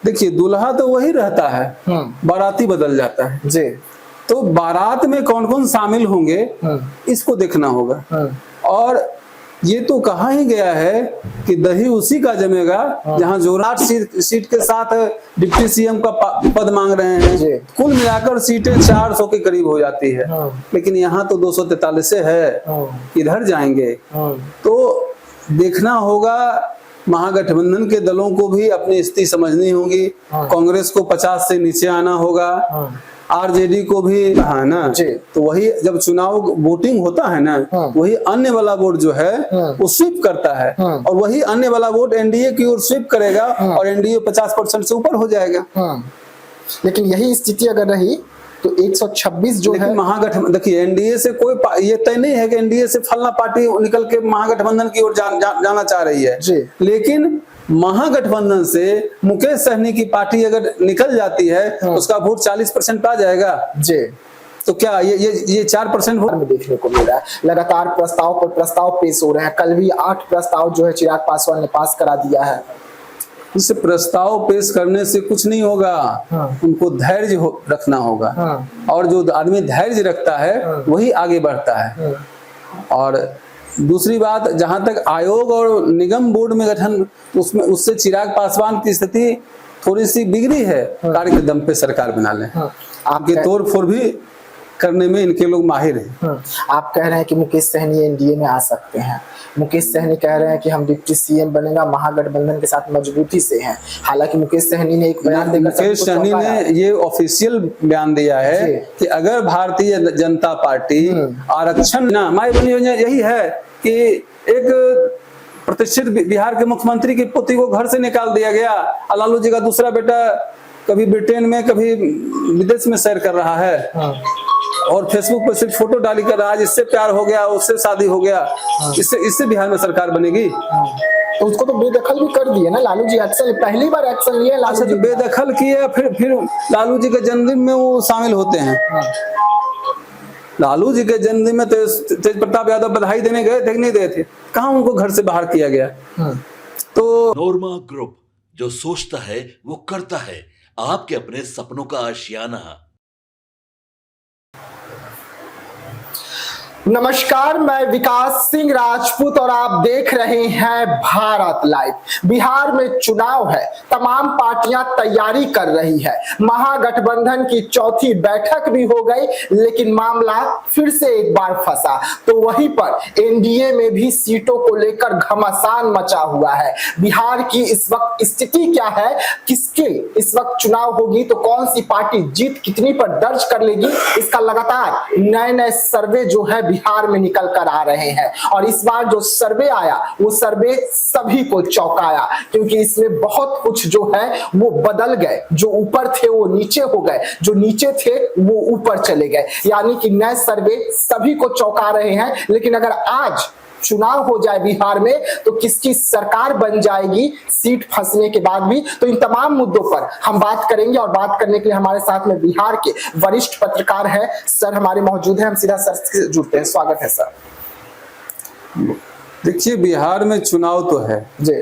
देखिए दूल्हा तो वही रहता है, बाराती बदल जाता है जी। तो बारात में कौन कौन शामिल होंगे इसको देखना होगा। और ये तो कहा ही गया है कि दही उसी का जमेगा जहां जोराट सीट के साथ डिप्टी सीएम का पद मांग रहे हैं। कुल मिलाकर सीटें 400 के करीब हो जाती है, लेकिन यहाँ तो 243 है, इधर जाएंगे। तो देखना होगा, महागठबंधन के दलों को भी अपनी स्थिति समझनी होगी। कांग्रेस को 50 से नीचे आना होगा, आरजेडी को भी है ना। तो वही जब चुनाव वोटिंग होता है ना, वही अन्य वाला वोट जो है वो स्वीप करता है, और वही अन्य वाला वोट एनडीए की ओर स्वीप करेगा और एनडीए 50% से ऊपर हो जाएगा। लेकिन यही स्थिति अगर रही तो 126 जो है महागठबंधन, देखिए एनडीए से कोई ये तय नहीं है कि एनडीए से फलना पार्टी निकल के महागठबंधन की ओर जाना चाह रही है, लेकिन महागठबंधन से मुकेश सहनी की पार्टी अगर निकल जाती है तो उसका वोट 40% आ जाएगा जी। तो क्या ये 4% वोट में देखने को मिल रहा है। लगातार प्रस्ताव पर प्रस्ताव पेश हो रहे हैं। कल भी 8 प्रस्ताव जो है चिराग पासवान ने पास करा दिया है। इस प्रस्ताव पेश करने से कुछ नहीं होगा, उनको धैर्य रखना होगा, और जो आदमी धैर्य रखता है वही आगे बढ़ता है। और दूसरी बात, जहां तक आयोग और निगम बोर्ड में गठन, उसमें उससे चिराग पासवान की स्थिति थोड़ी सी बिगड़ी है। कार्य के दम पे सरकार बना ले, आपके तोड़ फोड़ भी करने में इनके लोग माहिर हैं। आप कह रहे हैं कि मुकेश सहनी एनडीए में आ सकते हैं। मुकेश सहनी कह रहे हैं कि हम डिप्टी सीएम बनेगा, महागठबंधन के साथ मजबूती से हैं। हालांकि मुकेश सहनी ने एक बयान देकर, मुकेश सहनी ने ये ऑफिशियल बयान दिया है कि अगर भारतीय जनता पार्टी आरक्षण ना, माई बनी योजना यही है कि एक प्रतिष्ठित बिहार के मुख्यमंत्री की पुत्री को घर से निकाल दिया गया, लालू जी का दूसरा बेटा कभी ब्रिटेन में कभी विदेश में सैर कर रहा है, और फेसबुक पर सिर्फ फोटो डाली कर रहा है, इससे प्यार हो गया, उससे शादी हो गया, इससे बिहार में सरकार बनेगी। तो उसको तो बेदखल भी कर दिए ना लालू जी। एक्शन पहली बार एक्शन लिए लालू जी, बेदखल किए, फिर लालू जी के जन्मदिन में वो शामिल होते हैं। लालू जी के जन्मदिन में तेज प्रताप यादव बधाई देने गए थे कि नहीं गए थे? कहाँ उनको घर से बाहर किया गया? तो नोरमा ग्रुप, जो सोचता है वो करता है, आपके अपने सपनों का आशियाना। नमस्कार, मैं विकास सिंह राजपूत और आप देख रहे हैं भारत लाइव। बिहार में चुनाव है, तमाम पार्टियां तैयारी कर रही है। महागठबंधन की चौथी बैठक भी हो गई, लेकिन मामला फिर से एक बार फंसा। तो वहीं पर एनडीए में भी सीटों को लेकर घमासान मचा हुआ है। बिहार की इस वक्त स्थिति क्या है, किसके इस वक्त चुनाव होगी, तो कौन सी पार्टी जीत कितनी पर दर्ज कर लेगी, इसका लगातार नए नए सर्वे जो है बिहार में निकल कर आ रहे हैं। और इस बार जो सर्वे आया वो सर्वे सभी को चौंकाया, क्योंकि इसमें बहुत कुछ जो है वो बदल गए। जो ऊपर थे वो नीचे हो गए, जो नीचे थे वो ऊपर चले गए। यानी कि नए सर्वे सभी को चौंका रहे हैं। लेकिन अगर आज चुनाव हो जाए बिहार में तो किसकी सरकार बन जाएगी सीट फंसने के बाद भी, तो इन तमाम मुद्दों पर हम बात करेंगे। और बात करने के लिए हमारे साथ में बिहार के वरिष्ठ पत्रकार हैं सर हमारे मौजूद हैं। हम सीधा सर से जुड़ते हैं। स्वागत है सर। देखिए, बिहार में चुनाव तो है जी,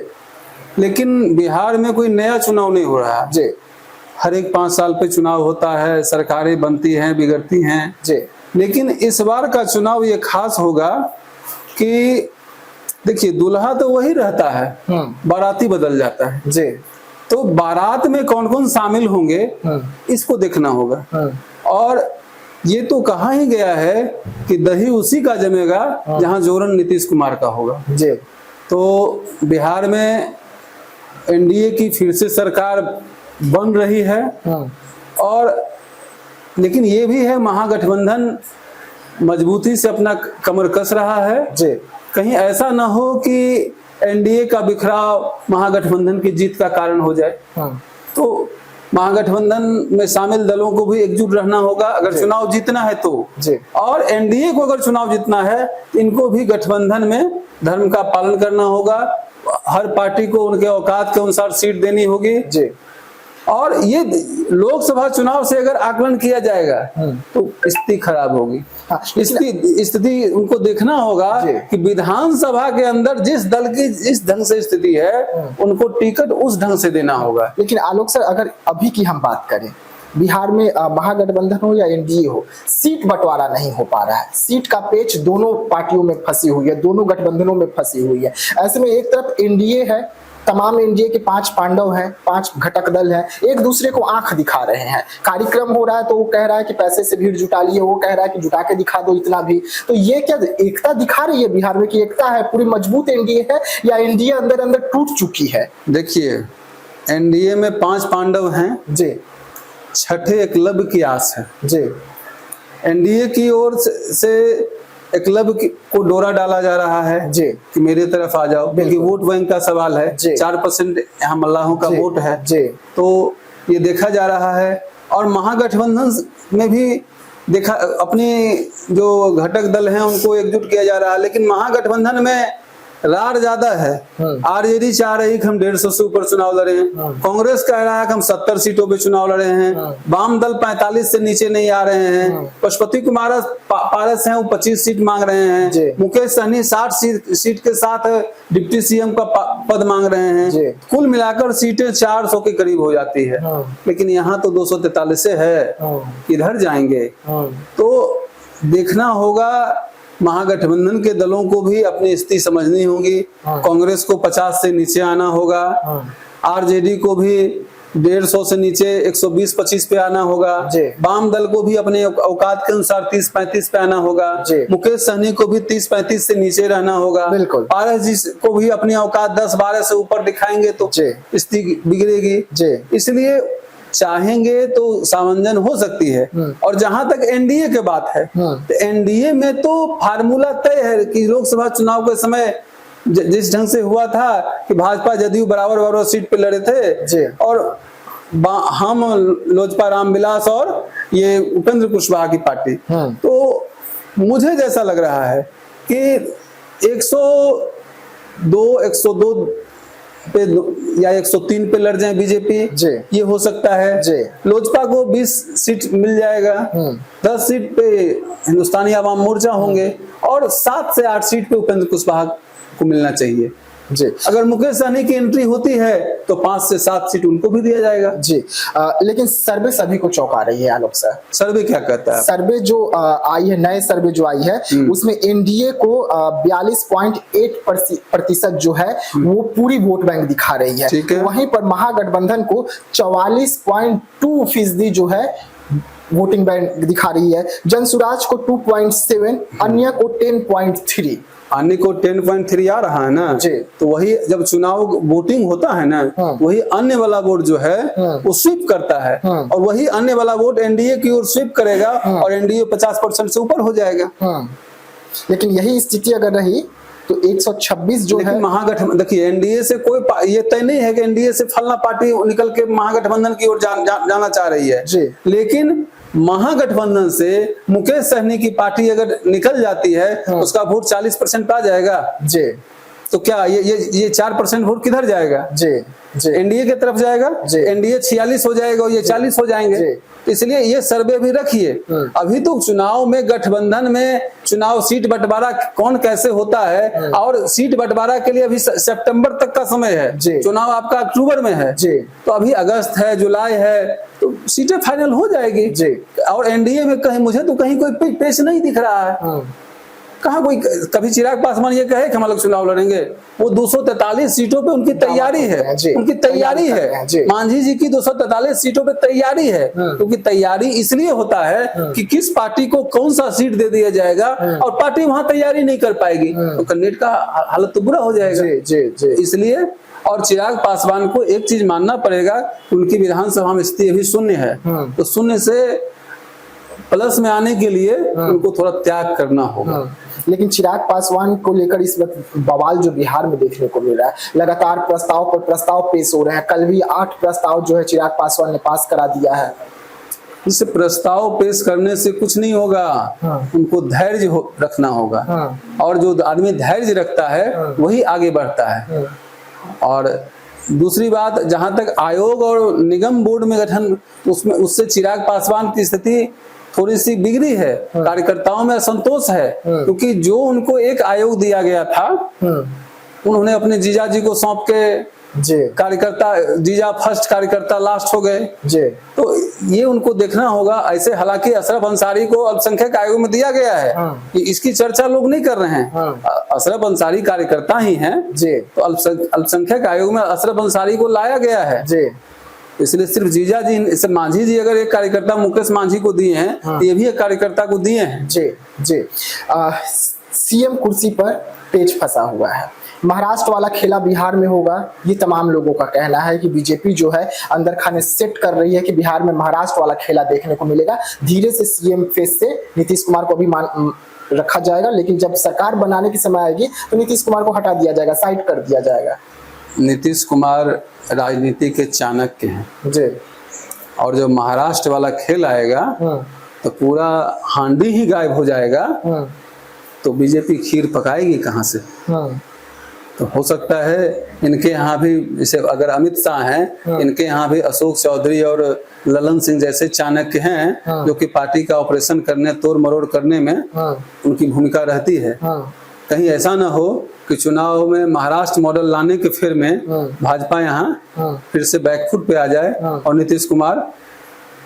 लेकिन बिहार में कोई नया चुनाव नहीं हो रहा जी। हर एक 5 साल पे चुनाव होता है, सरकारें बनती हैं, बिगड़ती हैं जी। लेकिन इस बार का चुनाव ये खास होगा कि देखिए दूल्हा तो वही रहता है, बाराती बदल जाता है जी। तो बारात में कौन कौन शामिल होंगे इसको देखना होगा। और ये तो कहा ही गया है कि दही उसी का जमेगा जहां जोरन नीतीश कुमार का होगा जी। तो बिहार में एनडीए की फिर से सरकार बन रही है, और लेकिन ये भी है महागठबंधन मजबूती से अपना कमर कस रहा है जी। कहीं ऐसा ना हो कि एनडीए का बिखराव महागठबंधन की जीत का कारण हो जाए। तो महागठबंधन में शामिल दलों को भी एकजुट रहना होगा अगर चुनाव जीतना है तो जी। और एनडीए को अगर चुनाव जीतना है, इनको भी गठबंधन में धर्म का पालन करना होगा। हर पार्टी को उनके औकात के अनुसार सीट देनी होगी जी। और ये लोकसभा चुनाव से अगर आकलन किया जाएगा तो स्थिति खराब होगी। स्थिति उनको देखना होगा कि विधानसभा के अंदर जिस दल की जिस ढंग से स्थिति है उनको टिकट उस ढंग से देना होगा। लेकिन आलोक सर, अगर अभी की हम बात करें, बिहार में महागठबंधन हो या एनडीए हो, सीट बंटवारा नहीं हो पा रहा है। सीट का पेच दोनों पार्टियों में फंसी हुई है, दोनों गठबंधनों में फंसी हुई है। ऐसे में एक तरफ एनडीए है, तमाम एनडीए के 5 पांडव हैं, 5 घटक दल हैं, एक दूसरे को आंख दिखा रहे हैं। कार्यक्रम हो रहा है तो वो कह रहा है कि पैसे से भीड़ जुटा लिए, वो कह रहा है कि जुटा के दिखा दो इतना भी। तो ये क्या एकता दिखा रही है बिहार में कि एकता है, पूरी मजबूत एनडीए है, या एनडीए अंदर अंदर टूट चुकी है? देखिए, एनडीए में 5 पांडव हैं जी, छठे एकलव्य की आस है जी। एनडीए की ओर से एकलव्य को डोरा डाला जा रहा है जी कि मेरे तरफ आ जाओ, क्योंकि वोट बैंक का सवाल है। 4% यहाँ मल्लाहों का वोट है जी। तो ये देखा जा रहा है। और महागठबंधन में भी देखा, अपनी जो घटक दल हैं उनको एकजुट किया जा रहा है, लेकिन महागठबंधन में रार ज्यादा है। आरजेडी चाह रही कि हम 150 से ऊपर चुनाव लड़े हैं, कांग्रेस कह रहा है कि हम 70 सीटों पे चुनाव लड़े हैं, वाम दल 45 से नीचे नहीं आ रहे हैं, पशुपति कुमार पारस हैं वो 25 सीट मांग रहे हैं, मुकेश सहनी 60 सीट के साथ डिप्टी सीएम का पद मांग रहे हैं। कुल मिलाकर सीटें 400 के करीब हो जाती है, लेकिन यहाँ तो 243 है, इधर जाएंगे। तो देखना होगा, महागठबंधन के दलों को भी अपनी स्थिति समझनी होगी। कांग्रेस को 50 से नीचे आना होगा, आरजेडी को भी 150 से नीचे 120-25 पे आना होगा, वाम दल को भी अपने औकात के अनुसार 30-35 पे आना होगा, मुकेश सहनी को भी 30-35 से नीचे रहना होगा, पारस जी को भी अपनी औकात 10-12 से ऊपर दिखाएंगे तो स्थिति बिगड़ेगी। इसलिए चाहेंगे तो सामंजन हो सकती है। और जहां तक एनडीए के बात है, तो एनडीए में तो फार्मूला तय है कि लोकसभा चुनाव के समय जिस ढंग से हुआ था कि भाजपा जदयू बराबर सीट पे लड़े थे, और हम लोजपा रामविलास और ये उपेंद्र कुशवाहा की पार्टी। तो मुझे जैसा लग रहा है कि 102 पे या 103 पे लड़ जाए बीजेपी, ये हो सकता है। लोजपा को 20 सीट मिल जाएगा, 10 सीट पे हिंदुस्तानी आवाम मोर्चा होंगे, और 7 से 8 सीट पे उपेंद्र कुशवाहा को मिलना चाहिए। अगर मुकेश सहनी की एंट्री होती है तो 5 से 7 सीट उनको भी दिया जाएगा। लेकिन सर्वे सभी को चौंका रही है आलोक सर। सर्वे क्या कहता है? सर्वे जो आई है, नए सर्वे जो आई है, उसमें एनडीए को 42.8% जो है वो पूरी वोट बैंक दिखा रही है। वहीं पर महागठबंधन को 44.2% जो है वोटिंग बैंक दिखा रही है। जनसुराज को 2.7, अन्य को 10.3। अन्य को 10.3 आ रहा है ना, तो वही जब चुनाव वोटिंग होता है ना, वही अन्य वाला वोट जो है वो स्वीप करता है, और वही अन्य वाला वोट एनडीए की ओर स्वीप करेगा, और एनडीए 50% से ऊपर हो जाएगा। लेकिन यही स्थिति अगर रही तो 126 जो है महागठबंधन, देखिए एनडीए से कोई ये तय नहीं है कि एनडीए से फलना पार्टी निकल के महागठबंधन की ओर जाना चाह रही है, लेकिन महागठबंधन से मुकेश सहनी की पार्टी अगर निकल जाती है तो उसका वोट 40% आ जाएगा। तो क्या ये 4% वोट किधर जाएगा? एनडीए की तरफ जाएगा। एनडीए 46 हो जाएगा और ये 40 हो जाएंगे। इसलिए ये सर्वे भी रखिए। अभी तो चुनाव में, गठबंधन में चुनाव सीट बंटवारा कौन कैसे होता है, और सीट बंटवारा के लिए अभी सितंबर तक का समय है, चुनाव आपका अक्टूबर में है, तो अभी अगस्त है, जुलाई है, तो सीटें फाइनल हो जाएगी। और एनडीए में कहीं, मुझे तो कहीं कोई पेश नहीं दिख रहा है। कहाँ कोई, कभी चिराग पासवान ये कहे कि हम लोग चुनाव लड़ेंगे? वो 243 सीटों पे उनकी तैयारी है, उनकी तैयारी है। मांझी जी की 243 सीटों पे तैयारी है, क्योंकि तैयारी इसलिए होता है कि किस पार्टी को कौन सा सीट दे दिया जाएगा, और पार्टी वहां तैयारी नहीं कर पाएगी तो कैंडिडेट का हालत तो बुरा हो जाएगा। इसलिए, और चिराग पासवान को एक चीज मानना पड़ेगा, उनकी विधानसभा में स्थिति अभी शून्य है, तो शून्य से प्लस में आने के लिए उनको थोड़ा त्याग करना होगा। लेकिन चिराग पासवान को लेकर इस वक्त बवाल जो बिहार में देखने को मिल रहा है, लगातार प्रस्ताव पर प्रस्ताव पेश हो रहे हैं। कल भी 8 प्रस्ताव जो है चिराग पासवान ने पास करा दिया है। इस प्रस्ताव पेश करने से कुछ नहीं होगा, उनको धैर्य रखना होगा, और जो आदमी धैर्य रखता है वही आगे बढ़ता है। और दूसरी बात, जहां तक आयोग और निगम बोर्ड में गठन, उसमें उससे चिराग पासवान की स्थिति थोड़ी सी बिगड़ी है, कार्यकर्ताओं में असंतोष है, क्योंकि जो उनको एक आयोग दिया गया था उन्होंने अपने जीजा जी को सौंप के कार्यकर्ता, जीजा फर्स्ट कार्यकर्ता लास्ट हो गए तो ये उनको देखना होगा। ऐसे हालांकि अशरफ अंसारी को अल्पसंख्यक आयोग में दिया गया है कि इसकी चर्चा लोग नहीं कर रहे हैं, अशरफ अंसारी कार्यकर्ता ही हैं तो अल्पसंख्यक आयोग में अशरफ अंसारी को लाया गया है। इसलिए सिर्फ जीजा जी, इसे मांझी जी अगर एक कार्यकर्ता मुकेश मांझी को दिए हैं तो ये भी एक कार्यकर्ता को दिए हैं। सीएम कुर्सी पर पेच फंसा हुआ है, महाराष्ट्र वाला खेला बिहार में होगा, ये तमाम लोगों का कहना है कि बीजेपी जो है अंदर खाने सेट कर रही है कि बिहार में महाराष्ट्र वाला खेला देखने को मिलेगा। धीरे से सीएम फेस से नीतीश कुमार को भी रखा जाएगा, लेकिन जब सरकार बनाने की समय आएगी तो नीतीश कुमार को हटा दिया जाएगा, साइड कर दिया जाएगा। नीतीश कुमार राजनीति के चाणक्य हैं और जब महाराष्ट्र वाला खेल आएगा तो पूरा हांडी ही गायब हो जाएगा, तो बीजेपी खीर पकाएगी कहां से? तो हो सकता है इनके यहाँ भी, जैसे अगर अमित शाह हैं, इनके यहाँ भी अशोक चौधरी और ललन सिंह जैसे चाणक्य हैं जो कि पार्टी का ऑपरेशन करने, तोड़ मरोड़ करने में उनकी भूमिका रहती है। कहीं ऐसा ना हो कि चुनाव में महाराष्ट्र मॉडल लाने के फेर में भाजपा यहाँ फिर से बैकफुट पे आ जाए और नीतीश कुमार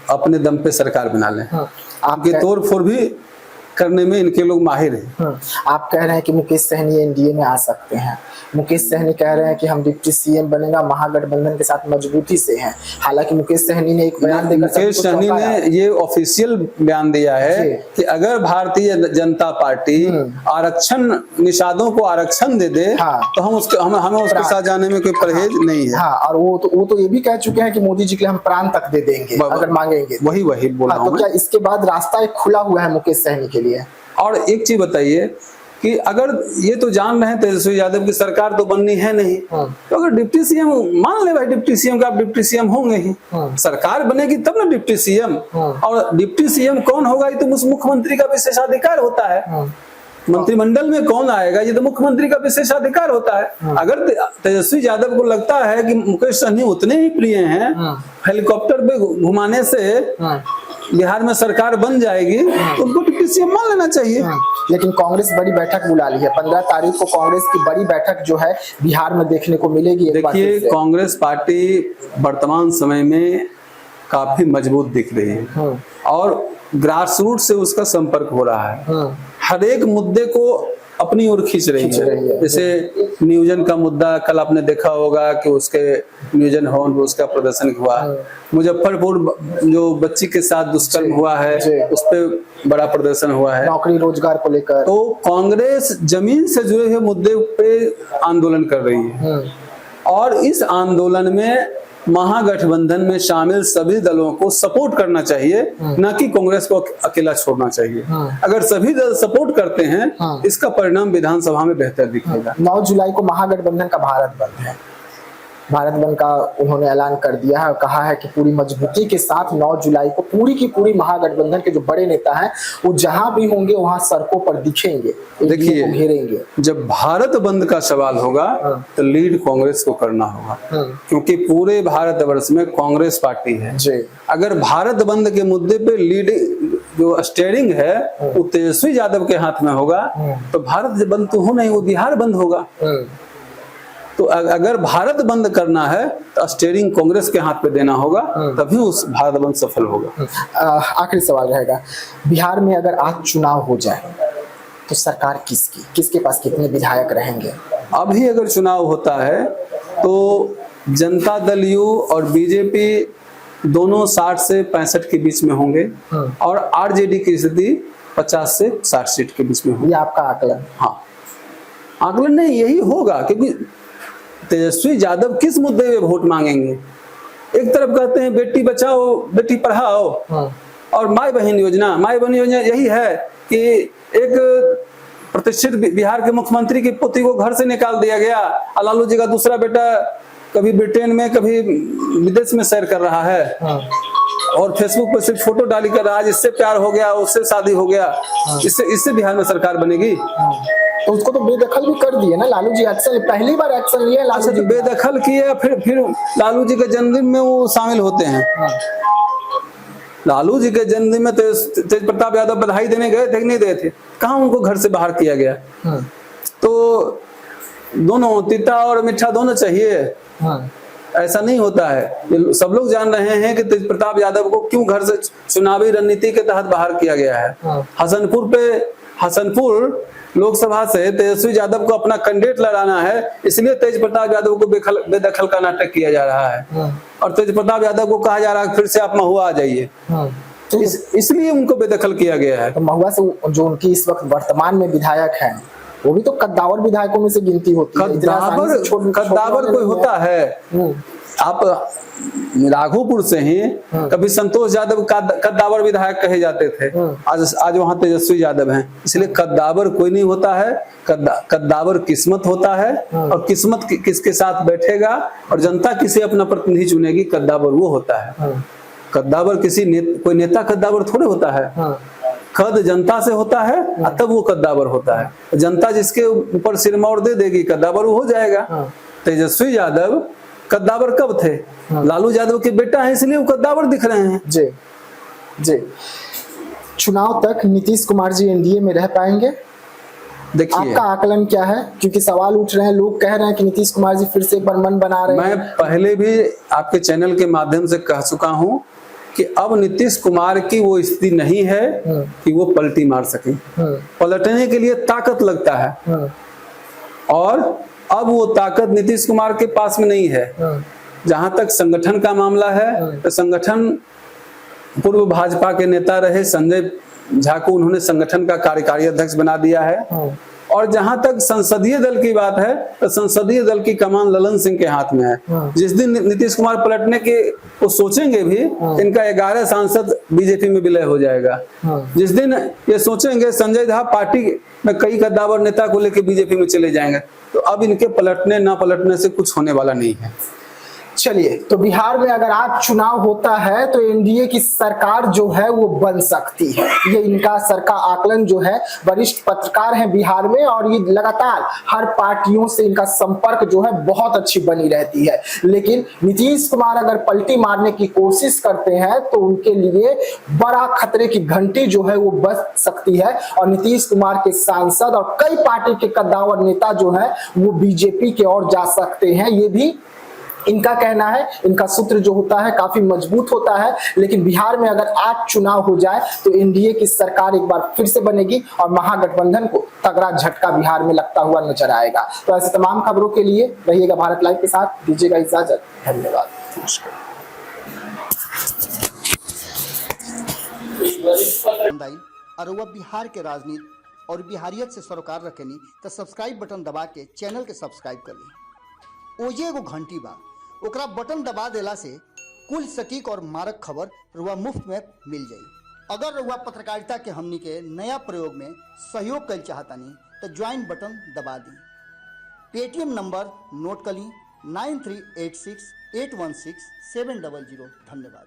अपने दम पे सरकार बना ले। आपके तोड़ फोड़ भी करने में इनके लोग माहिर हैं। आप कह रहे हैं कि मुकेश सहनी एनडीए में आ सकते हैं, मुकेश सहनी कह रहे हैं कि हम डिप्टी सीएम बनेगा, महागठबंधन के साथ मजबूती से हैं। हालांकि मुकेश सहनी ने एक बयान देकर, मुकेश सहनी ने ये ऑफिशियल बयान दिया है कि अगर भारतीय जनता पार्टी आरक्षण निषादों को आरक्षण दे दे तो हम हमें उसके साथ जाने में कोई परहेज नहीं है। और वो तो ये भी कह चुके हैं कि मोदी जी के लिए हम प्राण तक दे देंगे अगर मांगेंगे। वही बोल रहा हूं। तो क्या इसके बाद रास्ता एक खुला हुआ है मुकेश सहनी के लिए? और एक चीज बताइए कि अगर ये तो जान रहे हैं तेजस्वी यादव की सरकार तो बननी है नहीं, तो अगर डिप्टी सीएम मान ले भाई, डिप्टी सीएम का आप डिप्टी सीएम होंगे ही, सरकार बनेगी तब ना डिप्टी सीएम। और डिप्टी सीएम कौन होगा ये तो मुख्यमंत्री का विशेषाधिकार होता है। मंत्रिमंडल में कौन आएगा ये तो मुख्यमंत्री का विशेषाधिकार होता है। अगर तेजस्वी यादव को लगता है कि मुकेश सहनी उतने ही प्रिय हैं, हेलीकॉप्टर पे घुमाने से बिहार में सरकार बन जाएगी तो उनको डिप्टी सीएम मान लेना चाहिए। लेकिन कांग्रेस बड़ी बैठक बुला ली है, 15 तारीख को कांग्रेस की बड़ी बैठक जो है बिहार में देखने को मिलेगी। देखिए, कांग्रेस पार्टी वर्तमान समय में काफी मजबूत दिख रही है और ग्रास रूट से उसका संपर्क हो रहा है, हर एक मुद्दे को अपनी ओर खींच रही है। जैसे नियोजन का मुद्दा, कल आपने देखा होगा कि उसके नियोजन भवन पर उसका प्रदर्शन हुआ। मुजफ्फरपुर जो बच्ची के साथ दुष्कर्म हुआ है उस पे बड़ा प्रदर्शन हुआ है, नौकरी रोजगार को लेकर। तो कांग्रेस जमीन से जुड़े हुए मुद्दे पे आंदोलन कर रही है और इस आंदोलन में महागठबंधन में शामिल सभी दलों को सपोर्ट करना चाहिए, न कि कांग्रेस को अकेला छोड़ना चाहिए। अगर सभी दल सपोर्ट करते हैं इसका परिणाम विधानसभा में बेहतर दिखेगा। 9 जुलाई को महागठबंधन का भारत बंद है, भारत बंद का उन्होंने ऐलान कर दिया है और कहा है कि पूरी मजबूती के साथ 9 जुलाई को पूरी की पूरी महागठबंधन के जो बड़े नेता हैं वो जहां भी होंगे वहां सड़कों पर दिखेंगे, देखिए घेरेंगे। जब भारत बंद का सवाल होगा तो लीड कांग्रेस को करना होगा, क्योंकि पूरे भारतवर्ष में कांग्रेस पार्टी है। अगर भारत बंद के मुद्दे पे लीड जो स्टीयरिंग है वो तेजस्वी यादव के हाथ में होगा तो भारत बंद तो हो नहीं, वो बिहार बंद होगा। तो अगर भारत बंद करना है तो स्टीयरिंग कांग्रेस के हाथ पे देना होगा, तभी उस भारत बंद सफल होगा। आखिरी सवाल रहेगा, बिहार में अगर आज चुनाव हो जाए तो सरकार किसके पास कितने विधायक रहेंगे? अभी अगर चुनाव होता है तो जनता दल यू और बीजेपी दोनों 60 से 65 के बीच में होंगे और आरजेडी की स्थिति 50 से 60 सीट के बीच में होगी। ये आपका आकलन? हाँ, आकलन नहीं, यही होगा, क्योंकि तेजस्वी यादव किस मुद्दे पे वोट मांगेंगे? एक तरफ कहते हैं बेटी बचाओ बेटी पढ़ाओ और माई बहन योजना यही है कि एक प्रतिष्ठित बिहार के मुख्यमंत्री की पुत्री को घर से निकाल दिया गया, लालू जी का दूसरा बेटा कभी ब्रिटेन में कभी विदेश में सैर कर रहा है। और फेसबुक पे सिर्फ फोटो डाली कर आज इससे प्यार हो गया, उससे शादी हो गया, इससे बिहार में सरकार बनेगी? तो उसको तो बेदखल भी कर दिए ना लालू जी, एक्शन पहली बार एक्शन लिए लालू अच्छा, जी। तो बेदखल किए, फिर लालू जी के जन्मदिन में वो शामिल होते हैं। लालू जी के जन्मदिन में तेज प्रताप यादव बधाई देने गए थे कि नहीं गए थे? कहाँ उनको घर से बाहर किया गया? तो दोनों तीता और मीठा दोनों चाहिए, ऐसा नहीं होता है। सब लोग जान रहे हैं कि तेज प्रताप यादव को क्यों घर से चुनावी रणनीति के तहत बाहर किया गया है। हसनपुर लोकसभा से तेजस्वी यादव को अपना कैंडिडेट लड़ाना है, इसलिए तेज प्रताप यादव को बेदखल का नाटक किया जा रहा है और तेज प्रताप यादव को कहा जा रहा है फिर से आप महुआ आ जाइए, इसलिए उनको बेदखल किया गया है। तो महुआ से जो उनकी इस वक्त वर्तमान में विधायक हैं, वो भी तो कद्दावर विधायकों में से गिनती होती है। कद्दावर कोई होता है? आप राघोपुर से ही कभी संतोष यादव कद्दावर विधायक कहे जाते थे, आज वहां तेजस्वी यादव हैं, इसलिए कद्दावर कोई नहीं होता है। कद्दावर किस्मत होता है, और किस्मत किसके साथ बैठेगा और जनता किसे अपना प्रतिनिधि चुनेगी, कद्दावर वो होता है। कद्दावर कोई नेता कद्दावर थोड़े होता है, कद जनता से होता है तब वो कद्दावर होता है। जनता जिसके ऊपर सिरमौर दे देगी कद्दावर वो हो जाएगा। तेजस्वी यादव कद्दावर कब थे? लालू यादव के बेटा है इसलिए वो कद्दावर दिख रहे हैं। जी जी। चुनाव तक नीतीश कुमार जी एनडीए में रह पाएंगे? देखिए, आपका आकलन क्या है? क्योंकि सवाल उठ रहे हैं, लोग कह रहे हैं कि नीतीश कुमार जी फिर से एक बार मन बना रहे हैं। मैं पहले भी आपके चैनल के माध्यम से कह चुका हूं कि अब नीतीश कुमार की वो स्थिति नहीं है कि वो पलटी मार सके। पलटने के लिए ताकत लगता है, और अब वो ताकत नीतीश कुमार के पास में नहीं है। जहां तक संगठन का मामला है, तो संगठन पूर्व भाजपा के नेता रहे संजय झा को उन्होंने संगठन का कार्यकारी अध्यक्ष बना दिया है। और जहां तक संसदीय दल की बात है, तो संसदीय दल की कमान ललन सिंह के हाथ में है। जिस दिन नीतीश कुमार पलटने के वो सोचेंगे भी, इनका 11 सांसद बीजेपी में विलय हो जाएगा। जिस दिन ये सोचेंगे, संजय झा पार्टी में कई कद्दावर नेता को लेकर बीजेपी में चले जाएंगे। तो अब इनके पलटने ना पलटने से कुछ होने वाला नहीं है। चलिए, तो बिहार में अगर आज चुनाव होता है तो एनडीए की सरकार जो है वो बन सकती है। ये इनका सरकार आकलन जो है, वरिष्ठ पत्रकार हैं बिहार में, और ये लगातार हर पार्टियों से इनका संपर्क जो है बहुत अच्छी बनी रहती है। लेकिन नीतीश कुमार अगर पलटी मारने की कोशिश करते हैं तो उनके लिए बड़ा खतरे की घंटी जो है वो बज सकती है, और नीतीश कुमार के सांसद और कई पार्टी के कद्दावर नेता जो है वो बीजेपी की ओर जा सकते हैं। ये भी इनका कहना है। इनका सूत्र जो होता है काफी मजबूत होता है। लेकिन बिहार में अगर आज चुनाव हो जाए तो एनडीए की सरकार एक बार फिर से बनेगी और महागठबंधन को तगड़ा झटका बिहार में लगता हुआ नजर आएगा। तो ऐसे तमाम खबरों के लिए रहिएगा भारत लाइव के साथ। दीजिएगा इजाजत। धन्यवाद। और वह बिहार के राजनीति और बिहारियत से सरोकार रखेनी तो सब्सक्राइब बटन दबा के चैनल के सब्सक्राइब कर ली। ओजे एगो घंटी बा, ओकरा बटन दबा देला से कुल सटीक और मारक खबर रुआ मुफ्त में मिल जाई। अगर रुआ पत्रकारिता के हमनी के नया प्रयोग में सहयोग कर चाहतानी तो ज्वाइन बटन दबा दी। पेटीएम नंबर नोट कर ली 9386816700। धन्यवाद।